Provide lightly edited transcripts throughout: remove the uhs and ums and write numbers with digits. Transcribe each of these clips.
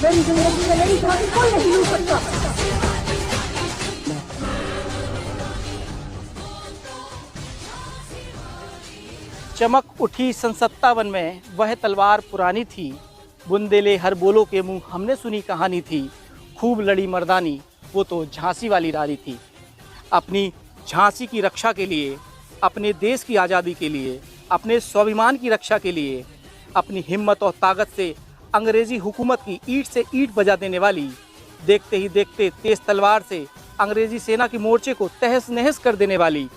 मेरी जिंदगी में मेरी झांसी कोई नहीं लूट सकता। चमक उठी सन 57 में वह तलवार पुरानी थी, बुंदेले हर बोलो के मुंह हमने सुनी कहानी थी, खूब लड़ी मर्दानी वो तो झांसी वाली रानी थी। अपनी झांसी की रक्षा के लिए, अपने देश की आज़ादी के लिए, अपने स्वाभिमान की रक्षा के लिए, अपनी हिम्मत और ताकत से अंग्रेजी हुकूमत की ईंट से ईंट बजा देने वाली, देखते ही देखते तेज तलवार से अंग्रेजी सेना के मोर्चे को तहस नहस कर देने वाली,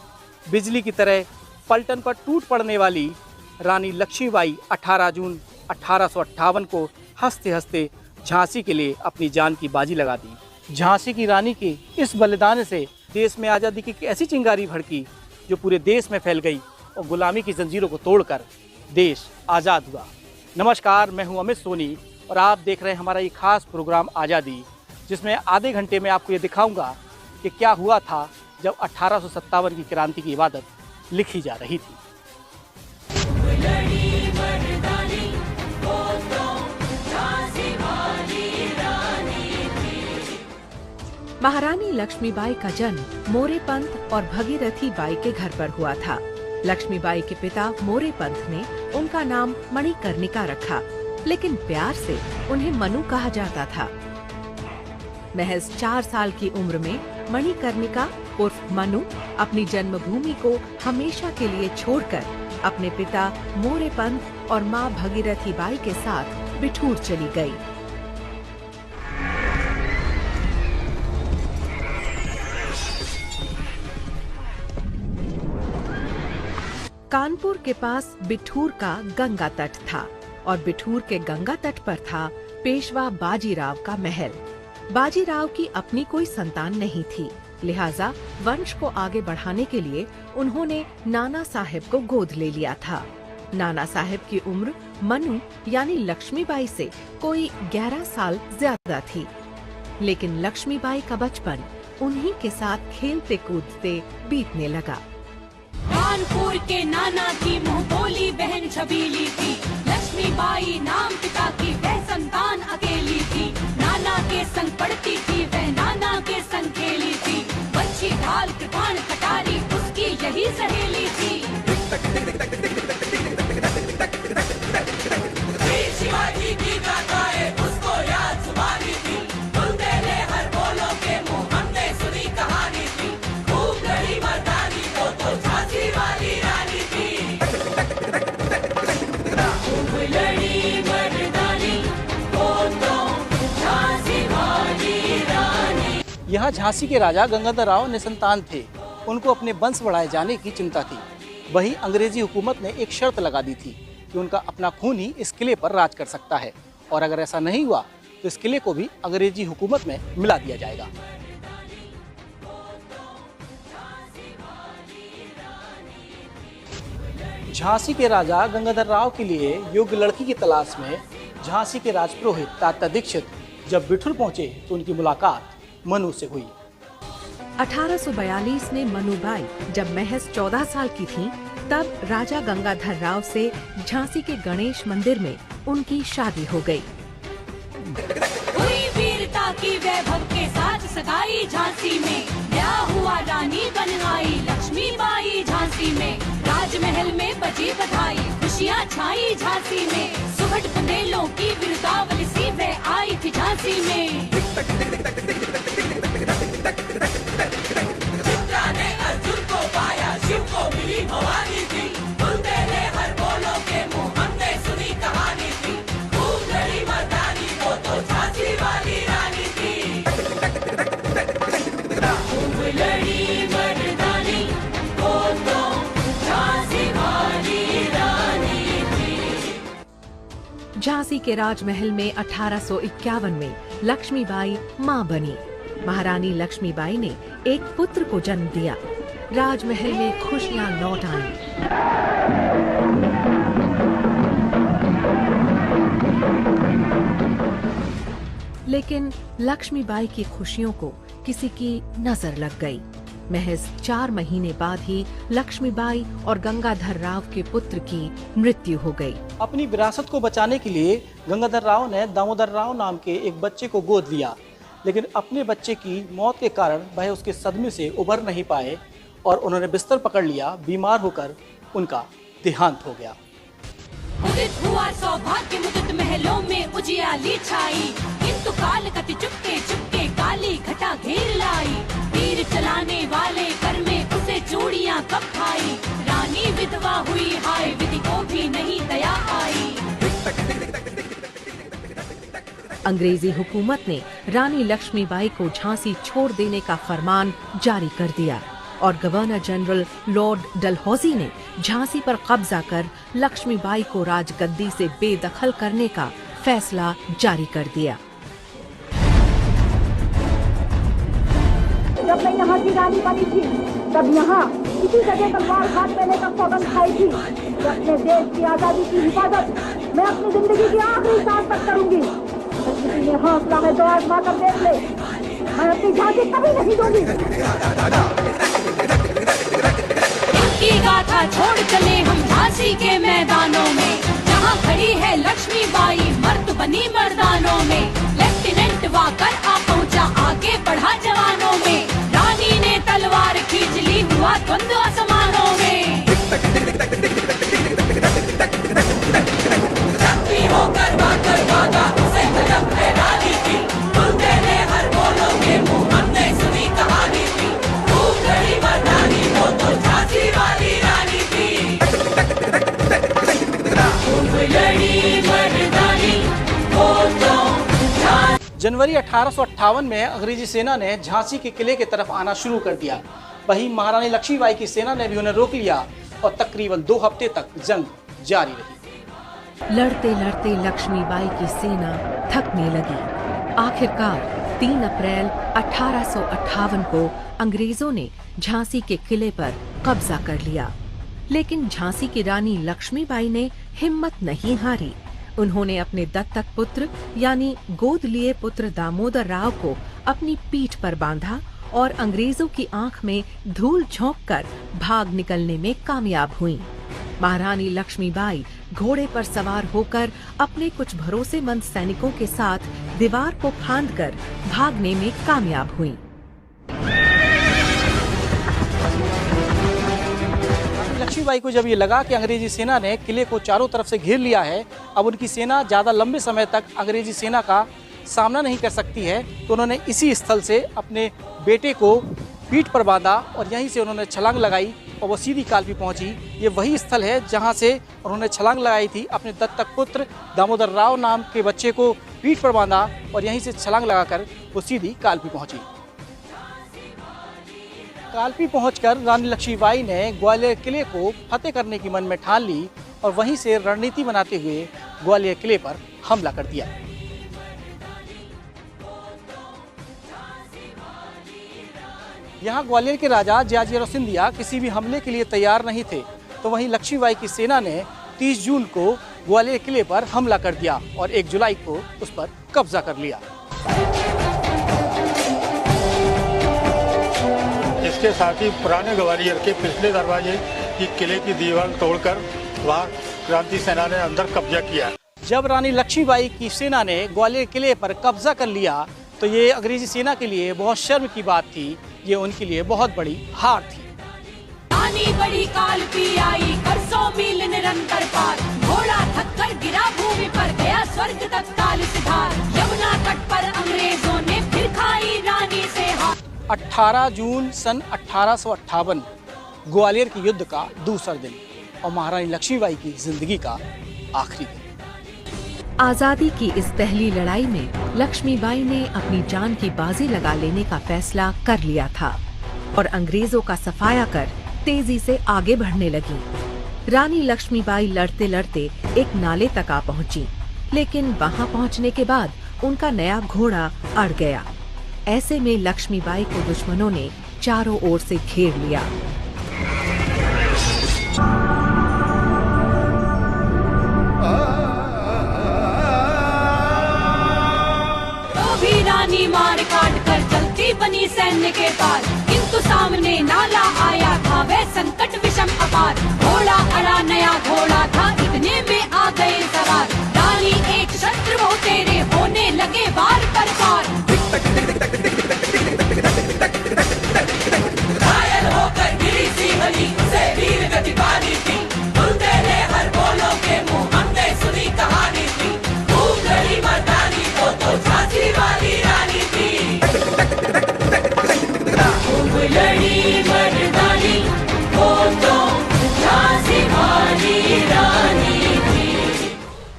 बिजली की तरह पलटन पर टूट पड़ने वाली रानी लक्ष्मीबाई 18 जून 1858 को हंसते हंसते झांसी के लिए अपनी जान की बाजी लगा दी। झांसी की रानी के इस बलिदान से देश में आज़ादी की ऐसी चिंगारी भड़की जो पूरे देश में फैल गई और गुलामी की जंजीरों को तोड़कर देश आज़ाद हुआ। नमस्कार, मैं हूं अमित सोनी और आप देख रहे हैं हमारा ये खास प्रोग्राम आज़ादी, जिसमें आधे घंटे में आपको ये दिखाऊंगा कि क्या हुआ था जब 1857 की क्रांति की इबादत लिखी जा रही थी। महारानी लक्ष्मीबाई का जन्म मोरे पंत और भगीरथी बाई के घर पर हुआ था। लक्ष्मीबाई के पिता मोरे पंत ने उनका नाम मणिकर्णिका रखा, लेकिन प्यार से उन्हें मनु कहा जाता था। महज 4 साल की उम्र में मणिकर्णिका उर्फ मनु अपनी जन्मभूमि को हमेशा के लिए छोड़कर अपने पिता मोरे पंत और मां भगीरथी बाई के साथ बिठूर चली गई। कानपुर के पास बिठूर का गंगा तट था और बिठूर के गंगा तट पर था पेशवा बाजीराव का महल। बाजीराव की अपनी कोई संतान नहीं थी, लिहाजा वंश को आगे बढ़ाने के लिए उन्होंने नाना साहेब को गोद ले लिया था। नाना साहेब की उम्र मनु यानी लक्ष्मीबाई से कोई 11 साल ज्यादा थी, लेकिन लक्ष्मीबाई का बचपन उन्हीं के साथ खेलते कूदते बीतने लगा। कानपुर के नाना की मुंह बोली बहन छबीली थी, लक्ष्मीबाई नाम पिता की वह संतान अकेली थी। नाना के संग पढ़ती थी वह नाना के संग खेली थी, बच्ची ढाल कृपाण कटारी उसकी यही सहेली थी। शिवाजी की गाथाएं उसको याद जुबानी थी, बुंदेले हर बोलो के मुंह हमने सुनी कहानी थी, खूब लड़ी मर्दानी वो तो झांसी वाली रानी थी। खूब लड़ी मर्दानी वो तो झांसी वाली रानी। यहाँ झांसी के राजा गंगाधर राव निसंतान थे, उनको अपने वंश बढ़ाए जाने की चिंता थी। वहीं अंग्रेजी हुकूमत ने एक शर्त लगा दी थी कि उनका अपना खून ही इस किले पर राज कर सकता है, और अगर ऐसा नहीं हुआ तो इस किले को भी अंग्रेजी हुकूमत में मिला दिया जाएगा। झांसी के राजा गंगाधर राव के लिए योग्य लड़की की तलाश में झांसी के राजपुरोहित तात्या दीक्षित जब बिठूर पहुंचे तो उनकी मुलाकात मनु से हुई। 1842 में मनुबाई जब महज 14 साल की थीं, तब राजा गंगाधर राव से झांसी के गणेश मंदिर में उनकी शादी हो गई। हुई वीरता की वैभव के साथ सगाई झांसी में, ब्याह हुआ रानी बन आई लक्ष्मीबाई झांसी में। राजमहल में बजी बधाई खुशियाँ छाई झांसी में, सुभट बुंदेलों की बिरदावली सी वह आई थी झांसी में। अर्जुन को पाया शिव को मिली भवानी थी, बुंदेले हर बोलो के मुंह हमने सुनी कहानी थी, खूब लड़ी मर्दानी वो तो झांसी वाली रानी थी। खूब लड़ी मर्दानी वो तो झांसी वाली रानी थी। झांसी के राजमहल में 1851 में लक्ष्मीबाई मां बनी। महारानी लक्ष्मीबाई ने एक पुत्र को जन्म दिया। राजमहल में खुशियां लौट आईं। लेकिन लक्ष्मीबाई की खुशियों को किसी की नजर लग गई। महज 4 महीने बाद ही लक्ष्मीबाई और गंगाधर राव के पुत्र की मृत्यु हो गई। अपनी विरासत को बचाने के लिए गंगाधर राव ने दामोदर राव नाम के एक बच्चे को गोद लिया, लेकिन अपने बच्चे की मौत के कारण वह उसके सदमे से उभर नहीं पाए और उन्होंने बिस्तर पकड़ लिया। बीमार होकर उनका देहांत हो गया। उदित हुआ सौभाग्य मुदित महलों में उजियाली छाई, किंतु काल कति चुपके चुपके काली घटा घेर लाई। तीर चलाने वाले कर में उसे चूड़ियां कब खाई, रानी विधवा हुई हाय विधि को भी नहीं दया आई। अंग्रेजी हुकूमत ने रानी लक्ष्मीबाई को झांसी छोड़ देने का फरमान जारी कर दिया और गवर्नर जनरल लॉर्ड डलहौजी ने झांसी पर कब्जा कर लक्ष्मीबाई को राजगद्दी से बेदखल करने का फैसला जारी कर दिया। जब मैं यहाँ की रानी बनी थी तब यहाँ इसी जगह तलवार हाथ देने का सौगंध खाई थी कि अपने देश की आजादी की हिफाजत मैं अपनी जिंदगी की आखिरी सांस तक करूंगी। अगर किसी में हौसला है तो आजमा कर देख ले, मैं अपनी झांसी कभी नहीं दूंगी। इनकी गाथा छोड़ चले हम झांसी के मैदानों में, जहाँ खड़ी है लक्ष्मीबाई मर्द बनी मर्दानों में। लेफ्टिनेंट वाकर आ पहुँचा आगे बढ़ा जवानों में, रानी ने तलवार खींच ली हुआ द्वंद्व आसमानों में। होकर वाकर वादा से तलब है रानी की, बोलते ने हर बोलों के मुँह हमने सुनी कहानी थी। खूब लड़ी मर्दानी वो तो झांसी वाली रानी थी। खूब लड़ी मर्दानी वो तो जनवरी 1858 में अंग्रेजी सेना ने झांसी के किले की तरफ आना शुरू कर दिया। वहीं महारानी लक्ष्मीबाई की सेना ने भी उन्हें रोक लिया और तकरीबन 2 हफ्ते तक जंग जारी रही। लड़ते लड़ते लक्ष्मीबाई की सेना थकने लगी। आखिरकार 3 अप्रैल 1858 को अंग्रेजों ने झांसी के किले पर कब्जा कर लिया, लेकिन झांसी की रानी लक्ष्मीबाई ने हिम्मत नहीं हारी। उन्होंने अपने दत्तक पुत्र यानी गोद लिए पुत्र दामोदर राव को अपनी पीठ पर बांधा और अंग्रेजों की आंख में धूल झोंककर भाग निकलने में कामयाब हुईं। महारानी लक्ष्मीबाई घोड़े पर सवार होकर अपने कुछ भरोसेमंद सैनिकों के साथ दीवार को फांदकर भागने में कामयाब हुईं। लक्ष्मीबाई को जब ये लगा कि अंग्रेजी सेना ने किले को चारों तरफ से घेर लिया है, अब उनकी सेना ज़्यादा लंबे समय तक अंग्रेजी सेना का सामना नहीं कर सकती है, तो उन्होंने इसी स्थल से अपने बेटे को पीठ पर बांधा और यहीं से उन्होंने छलांग लगाई और वो सीधी कालपी पहुंची। ये वही स्थल है जहां से उन्होंने छलांग लगाई थी। अपने दत्तक पुत्र दामोदर राव नाम के बच्चे को पीठ पर बांधा और यहीं से छलांग लगाकर वो सीधी कालपी पहुंची। कालपी पहुंचकर रानी लक्ष्मीबाई ने ग्वालियर किले को फतेह करने की मन में ठान ली और वहीं से रणनीति बनाते हुए ग्वालियर किले पर हमला कर दिया। यहाँ ग्वालियर के राजा जयाजीराव सिंधिया किसी भी हमले के लिए तैयार नहीं थे, तो वहीं लक्ष्मीबाई की सेना ने 30 जून को ग्वालियर किले पर हमला कर दिया और 1 जुलाई को उस पर कब्जा कर लिया। इसके साथ ही पुराने ग्वालियर के पिछले दरवाजे की किले की दीवार तोड़कर वहाँ क्रांति सेना ने अंदर कब्जा किया। जब रानी लक्ष्मीबाई की सेना ने ग्वालियर किले पर कब्जा कर लिया तो ये अंग्रेजी सेना के लिए बहुत शर्म की बात थी, ये उनके लिए बहुत बड़ी हार थी। रानी बड़ी कालपी आई कर 100 मील निरंतर पार, घोड़ा थककर गिरा भूमि पर गया स्वर्ग तत्काल सिधार। यमुना तट पर अंग्रेजों ने फिर खाई रानी से हार। 18 जून सन 1858 ग्वालियर के युद्ध का दूसरा दिन और महारानी लक्ष्मीबाई की जिंदगी का आखिरी दिन। आजादी की इस पहली लड़ाई में लक्ष्मीबाई ने अपनी जान की बाजी लगा लेने का फैसला कर लिया था और अंग्रेजों का सफाया कर तेजी से आगे बढ़ने लगी। रानी लक्ष्मीबाई लड़ते लड़ते एक नाले तक आ पहुंची, लेकिन वहां पहुंचने के बाद उनका नया घोड़ा अड़ गया। ऐसे में लक्ष्मीबाई को दुश्मनों ने चारों ओर से घेर लिया। रानी मार काट कर चलती बनी सैन्य के पार, किंतु सामने नाला आया था, वह संकट विषम अपार। घोड़ा अड़ा नया घोड़ा था, इतने में आ गए सवार। रानी एक शस्त्र वो तेरे, होने लगे बार पर पार। घायल होकर गिरी सिंहनी, उसे वीर गति पानी थी। बोलते थे हर बोलों के मुंह, हमने सुनी कहानी थी। खूब लड़ी मर्दानी वो तो झांसी वाली रानी थी। खूब लड़ी मर्दानी वो तो झांसी वाली रानी थी।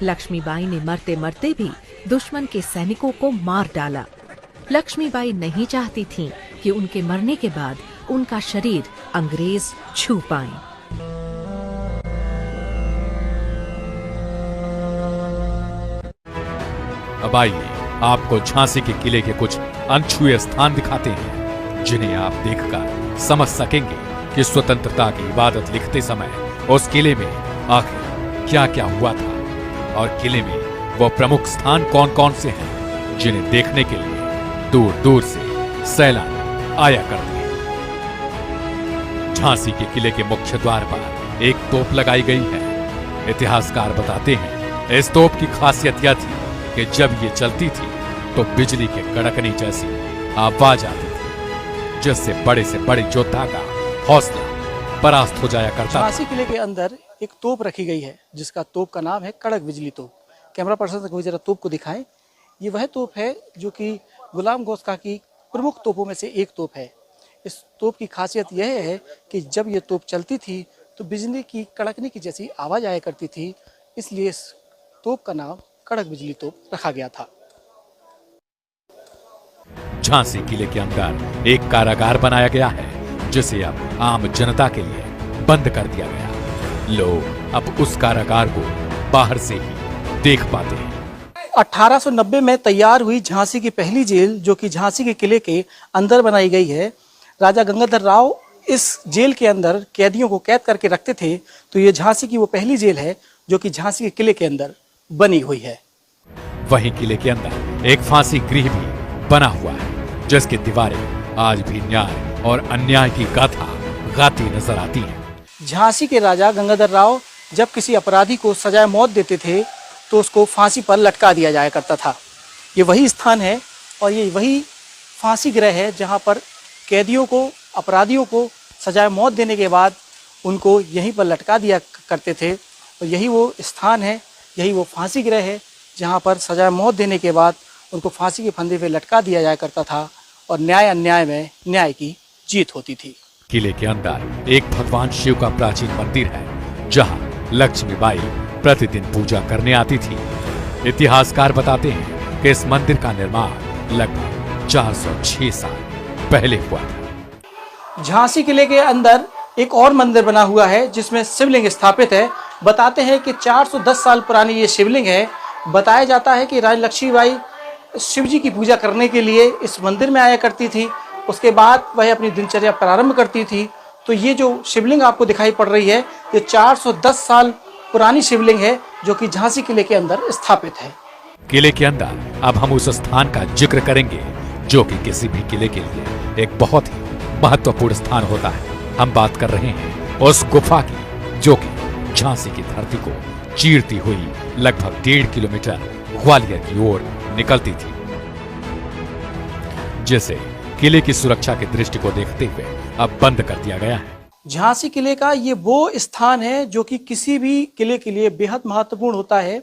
लक्ष्मीबाई ने मरते मरते भी दुश्मन के सैनिकों को मार डाला। लक्ष्मीबाई नहीं चाहती थीं कि उनके मरने के बाद उनका शरीर अंग्रेज छू पाएं। अब आइए आपको झांसी के किले के कुछ अनछुए स्थान दिखाते हैं, जिन्हें आप देखकर समझ सकेंगे कि स्वतंत्रता की इबादत लिखते समय उस किले में आखिर क्या क्या हुआ था और किले में वो प्रमुख स्थान कौन कौन से हैं, जिन्हें देखने के लिए दूर दूर से सैलानी आया करते हैं। झांसी के किले के मुख्य द्वार पर एक तोप लगाई गई है। इतिहासकार बताते हैं इस तोप की खासियत यह थी कि जब ये चलती थी तो बिजली के कड़कने जैसी आवाज आती थी, जिससे से बड़े योद्धा का हौसला परास्त हो जाया करता था। झांसी किले के अंदर एक तोप रखी गई है, जिसका तोप का नाम है कड़क बिजली तोप। कैमरा पर्सन को जरा तोप को दिखाएं। ये वह तोप है जो कि गुलाम गौस खां की प्रमुख तोपों में से एक तोप है। इस तोप की खासियत यह है कि जब ये तोप चलती थी तो बिजली की कड़कने की जैसी आवाज आया करती थी, इसलिए इस तोप का नाम कड़क बिजली तोप रखा गया था। झांसी किले के अंदर एक कारागार बनाया गया है, जिसे अब आम जनता के लिए बंद कर दिया गया। लोग अब उस कारागार को बाहर से ही देख पाते हैं। 1890 में तैयार हुई झांसी की पहली जेल, जो कि झांसी के किले के अंदर बनाई गई है। राजा गंगाधर राव इस जेल के अंदर कैदियों को कैद करके रखते थे, तो ये झांसी की वो पहली जेल है जो कि झांसी के किले के अंदर बनी हुई है। वहीं किले के अंदर एक फांसी गृह भी बना हुआ है, जिसकी दीवारें आज भी न्याय और अन्याय की गाथा गाती नजर आती हैं। झांसी के राजा गंगाधर राव जब किसी अपराधी को सजाए मौत देते थे तो उसको फांसी पर लटका दिया जाया करता था। ये वही स्थान है और ये वही फांसी गृह है जहाँ पर कैदियों को, अपराधियों को सजाए मौत देने के बाद उनको यहीं पर लटका दिया करते थे। और यही वो स्थान है, यही वो फांसी गृह है जहाँ पर सजाए मौत देने के बाद उनको फांसी के फंदे पे लटका दिया जाया करता था और न्याय अन्याय में न्याय की जीत होती थी। किले के अंदर एक भगवान शिव का प्राचीन मंदिर है, जहाँ लक्ष्मीबाई प्रतिदिन पूजा करने आती थी। इतिहासकार बताते हैं कि इस मंदिर का निर्माण लगभग 406 साल पहले हुआ था। झांसी किले के अंदर एक और मंदिर बना हुआ है जिसमें शिवलिंग स्थापित है। बताते हैं कि 410 साल पुरानी ये शिवलिंग है। बताया जाता है कि रानी लक्ष्मीबाई शिव जी की पूजा करने के लिए इस मंदिर में आया करती थी। उसके बाद वह अपनी दिनचर्या प्रारंभ करती थी। तो ये जो शिवलिंग आपको दिखाई पड़ रही है, ये 410 साल पुरानी शिवलिंग है जो कि झांसी किले के अंदर स्थापित है। किले के अंदर अब हम उस स्थान का जिक्र करेंगे जो कि किसी भी किले के लिए एक बहुत ही महत्वपूर्ण स्थान होता है। हम बात कर रहे हैं उस गुफा की, जो कि झांसी की धरती को चीरती हुई लगभग 1.5 किलोमीटर ग्वालियर की ओर निकलती थी, जिसे किले की सुरक्षा की दृष्टि को देखते हुए अब बंद कर दिया गया है। झांसी किले का ये वो स्थान है जो कि किसी भी किले के लिए बेहद महत्वपूर्ण होता है।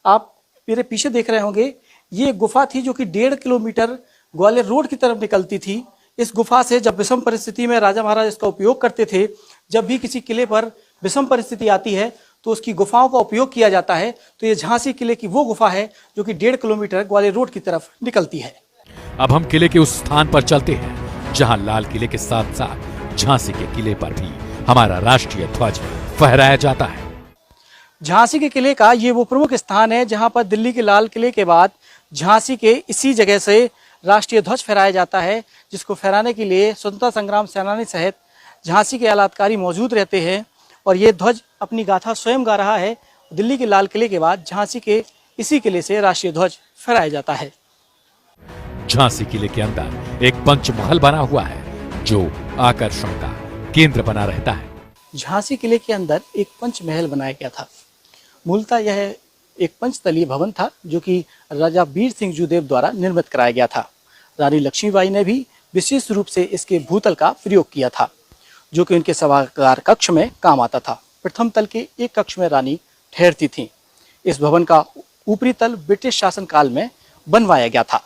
आप मेरे पीछे देख रहे होंगे, ये गुफा थी जो कि 1.5 किलोमीटर ग्वालियर रोड की तरफ निकलती थी। इस गुफा से जब विषम परिस्थिति में राजा महाराज इसका उपयोग करते थे, जब भी किसी किले पर विषम परिस्थिति आती है तो उसकी गुफाओं का उपयोग किया जाता है। तो ये झांसी किले की वो गुफा है जो कि 1.5 किलोमीटर ग्वालियर रोड की तरफ निकलती है। अब हम किले के उस स्थान पर चलते हैं जहां लाल किले के साथ साथ झांसी के किले पर भी हमारा राष्ट्रीय ध्वज फहराया जाता है। झांसी के किले का ये वो प्रमुख स्थान है जहां पर दिल्ली के लाल किले के बाद झांसी के इसी जगह से राष्ट्रीय ध्वज फहराया जाता है, जिसको फहराने के लिए स्वतंत्रता संग्राम सेनानी सहित झांसी के आलाधिकारी मौजूद रहते हैं। और ये ध्वज अपनी गाथा स्वयं गा रहा है। दिल्ली के लाल किले के बाद झांसी के इसी किले से राष्ट्रीय ध्वज फहराया जाता है। झांसी किले के अंदर एक पंचमहल बना हुआ है जो आकर्षण का केंद्र बना रहता है। झांसी किले के अंदर एक पंचमहल बनाया गया था। मूलतः यह एक पंचतलीय भवन था जो कि राजा वीर सिंह जूदेव द्वारा निर्मित कराया गया था। रानी लक्ष्मीबाई ने भी विशेष रूप से इसके भूतल का प्रयोग किया था जो कि उनके सभागार कक्ष में काम आता था। प्रथम तल के एक कक्ष में रानी ठहरती थीं। इस भवन का ऊपरी तल ब्रिटिश शासन काल में बनवाया गया था।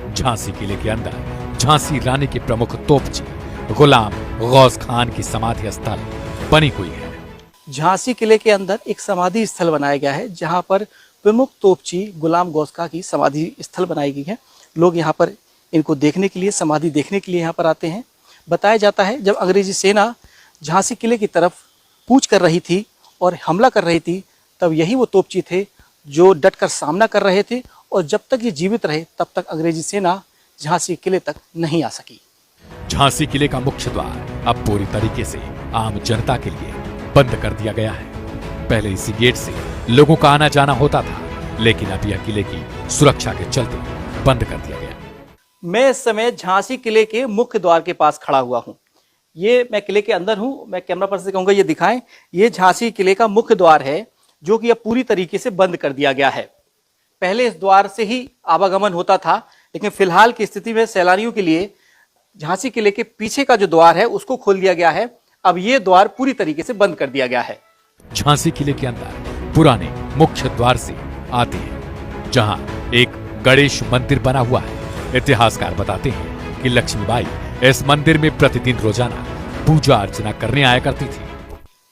झांसी किले के अंदर झांसी रानी के प्रमुख तोपची गुलाम गौस खान की समाधि स्थल बनी हुई है। झांसी किले के अंदर एक समाधि स्थल बनाया गया है जहां पर प्रमुख तोपची गुलाम गौस खान की समाधि स्थल बनाई गई है। लोग यहां पर इनको देखने के लिए, समाधि देखने के लिए यहाँ पर आते हैं। बताया जाता है जब अंग्रेजी सेना झांसी किले की तरफ कूच कर रही थी और हमला कर रही थी तब यही वो तोपची थे जो डटकर सामना कर रहे थे और जब तक ये जीवित रहे तब तक अंग्रेजी सेना झांसी किले तक नहीं आ सकी। झांसी किले का मुख्य द्वार अब पूरी तरीके से आम जनता के लिए बंद कर दिया गया है। पहले इसी गेट से लोगों का आना जाना होता था, लेकिन अब यह किले की सुरक्षा के चलते बंद कर दिया गया। मैं इस समय झांसी किले के मुख्य द्वार के पास खड़ा हुआ हूँ। ये मैं किले के अंदर हूँ। मैं कैमरा पर्सन से कहूँगा ये दिखाएं। ये झांसी किले का मुख्य द्वार है जो कि अब पूरी तरीके से बंद कर दिया गया है। पहले इस द्वार से ही आवागमन होता था, लेकिन फिलहाल की स्थिति में सैलानियों के लिए झांसी किले के पीछे का जो द्वार है उसको खोल दिया गया है। अब ये द्वार पूरी तरीके से बंद कर दिया गया है। झांसी किले के अंदर पुराने मुख्य द्वार से आते हैं जहां एक गणेश मंदिर बना हुआ है। इतिहासकार बताते हैं कि लक्ष्मीबाई इस मंदिर में प्रतिदिन रोजाना पूजा अर्चना करने आया करती थी।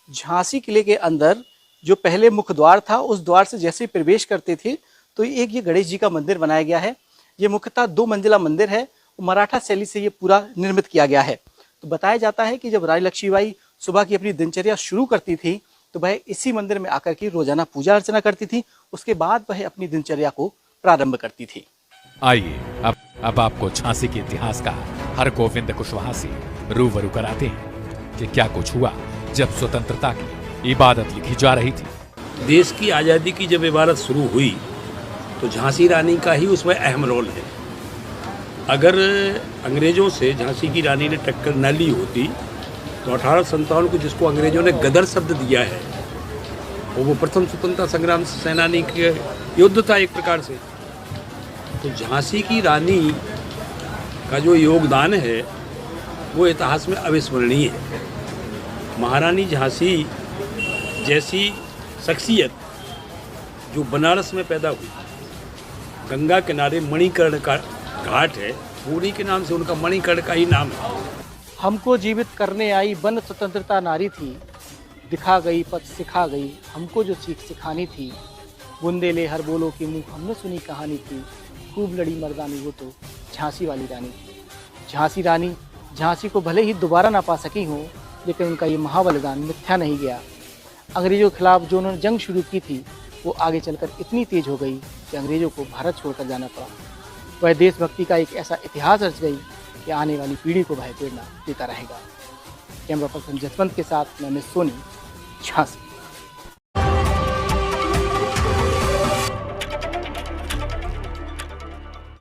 झांसी किले के अंदर जो पहले मुख्य द्वार था उस द्वार से जैसे प्रवेश करते थे तो एक ये गणेश जी का मंदिर बनाया गया है। ये मुख्यतः 2 मंजिला मंदिर है। मराठा शैली से ये पूरा निर्मित किया गया है। तो बताया जाता है कि जब रानी लक्ष्मीबाई सुबह की अपनी दिनचर्या शुरू करती थी तो वह इसी मंदिर में आकर के रोजाना पूजा अर्चना करती थी। उसके बाद वह अपनी दिनचर्या को प्रारंभ करती थी। आइए अब आपको झांसी के इतिहास का हरगोविंद कुशवाहा से रूबरू कराते हैं कि क्या कुछ हुआ जब स्वतंत्रता की इबादत लिखी जा रही थी। देश की आज़ादी की जब इबादत शुरू हुई तो झांसी रानी का ही उसमें अहम रोल है। अगर अंग्रेज़ों से झांसी की रानी ने टक्कर न ली होती तो 1857 को जिसको अंग्रेज़ों ने गदर शब्द दिया है वो प्रथम स्वतंत्रता संग्राम सेनानी के युद्ध था एक प्रकार से। तो झांसी की रानी का जो योगदान है वो इतिहास में अविस्मरणीय है। महारानी झांसी जैसी शख्सियत जो बनारस में पैदा हुई, गंगा किनारे मणिकर्ण का घाट है, पूरी के नाम से उनका मणिकर्ण का ही नाम है। हमको जीवित करने आई बन स्वतंत्रता नारी थी, दिखा गई पथ सिखा गई, हमको जो सीख सिखानी थी। बुंदेले हर बोलो के मुँह हमने सुनी कहानी थी, खूब लड़ी मर्दानी वो तो झांसी वाली रानी थी। झांसी रानी झांसी को भले ही दोबारा ना पा सकी हो, लेकिन उनका ये महाबलिदान मिथ्या नहीं गया। अंग्रेज़ों के खिलाफ जो उन्होंने जंग शुरू की थी वो आगे चलकर इतनी तेज हो गई कि अंग्रेज़ों को भारत छोड़कर जाना पड़ा। वह देशभक्ति का एक ऐसा इतिहास रच गई कि आने वाली पीढ़ी को वह प्रेरणा देता रहेगा। कैमरा पर्सन जसवंत के साथ मैं मिस सोनी, झांसी।